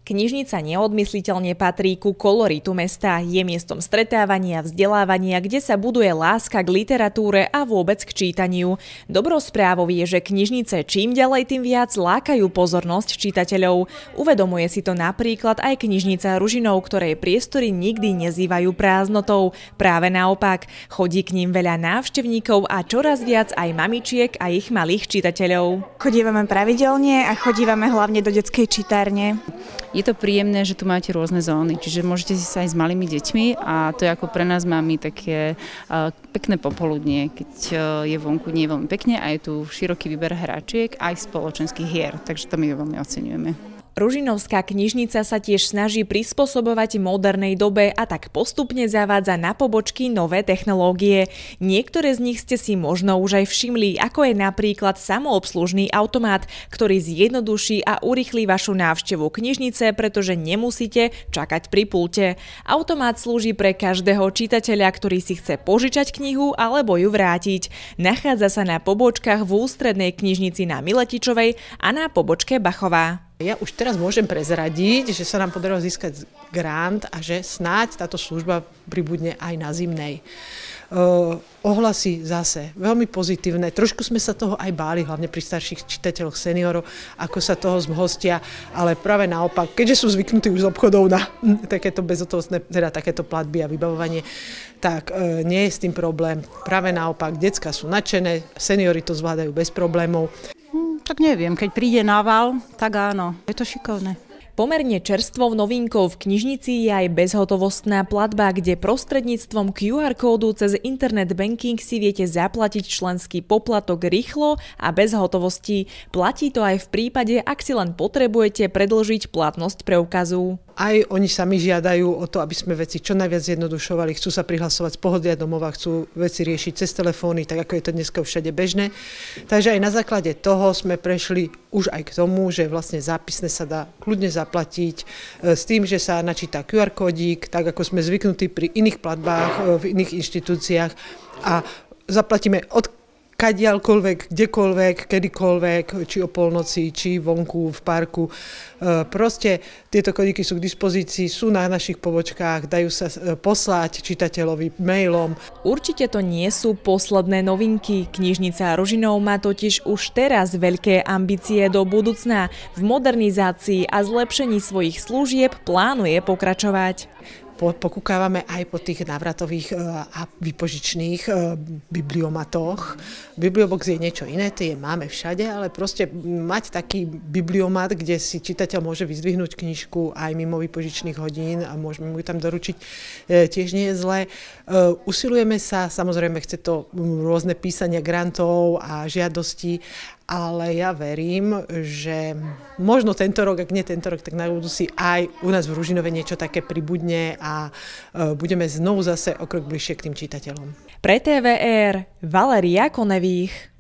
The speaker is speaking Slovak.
Knižnica neodmysliteľne patrí ku koloritu mesta, je miestom stretávania, vzdelávania, kde sa buduje láska k literatúre a vôbec k čítaniu. Dobrou správou je, že knižnice čím ďalej tým viac lákajú pozornosť čitateľov. Uvedomuje si to napríklad aj knižnica Ružinov, ktorej priestory nikdy nezývajú prázdnotou. Práve naopak, chodí k ním veľa návštevníkov a čoraz viac aj mamičiek a ich malých čitateľov. Chodívame pravidelne a chodívame hlavne do detskej čitárne. Je to príjemné, že tu máte rôzne zóny, čiže môžete si sa aj s malými deťmi a to je ako pre nás mami také pekné popoludnie, keď je vonku nie veľmi pekne a je tu široký výber hračiek aj spoločenských hier, takže to my veľmi oceňujeme. Ružinovská knižnica sa tiež snaží prispôsobovať modernej dobe a tak postupne zavádza na pobočky nové technológie. Niektoré z nich ste si možno už aj všimli, ako je napríklad samoobslužný automat, ktorý zjednoduší a urýchli vašu návštevu knižnice, pretože nemusíte čakať pri pulte. Automat slúži pre každého čitateľa, ktorý si chce požičať knihu alebo ju vrátiť. Nachádza sa na pobočkách v ústrednej knižnici na Miletičovej a na pobočke Bachová. Ja už teraz môžem prezradiť, že sa nám podarilo získať grant a že snáď táto služba pribudne aj na Zimnej. Ohlasy zase veľmi pozitívne. Trošku sme sa toho aj báli, hlavne pri starších čitateľoch, seniorov, ako sa toho zhostia, ale práve naopak, keďže sú zvyknutí už z obchodov na takéto bezhotovostné, teda takéto platby a vybavovanie, tak nie je s tým problém. Práve naopak, decká sú nadšené, seniori to zvládajú bez problémov. Tak neviem, keď príde nával, tak áno, je to šikovné. Pomerne čerstvou novinkou v knižnici je aj bezhotovostná platba, kde prostredníctvom QR kódu cez internet banking si viete zaplatiť členský poplatok rýchlo a bez hotovosti. Platí to aj v prípade, ak si len potrebujete predĺžiť platnosť preukazu. Aj oni sami žiadajú o to, aby sme veci čo najviac zjednodušovali, chcú sa prihlasovať z pohodlia domova, chcú veci riešiť cez telefóny, tak ako je to dneska všade bežné. Takže aj na základe toho sme prešli už aj k tomu, že vlastne zápisne sa dá kľudne zaplatiť s tým, že sa načíta QR kódik, tak ako sme zvyknutí pri iných platbách v iných inštitúciách a zaplatíme od kadiaľkoľvek, kdekoľvek, kedykoľvek, či o polnoci, či vonku, v parku. Proste tieto kódiky sú k dispozícii, sú na našich pobočkách, dajú sa poslať čitateľovi mailom. Určite to nie sú posledné novinky. Knižnica Ružinov má totiž už teraz veľké ambície do budúcna. V modernizácii a zlepšení svojich služieb plánuje pokračovať. Pokúkávame aj po tých návratových a výpožičných bibliomatoch. Bibliobox je niečo iné, tie máme všade, ale proste mať taký bibliomat, kde si čitateľ môže vyzdvihnúť knižku aj mimo výpožičných hodín a môžeme mu ju tam doručiť, tiež nie je zlé. Usilujeme sa, samozrejme chce to rôzne písania grantov a žiadostí, ale ja verím, že možno tento rok, ak nie tento rok, tak na budúci aj u nás v Ružinove niečo také pribudne a budeme znovu zase o krok bližšie k tým čitateľom. Pre TVR Valéria Konevých.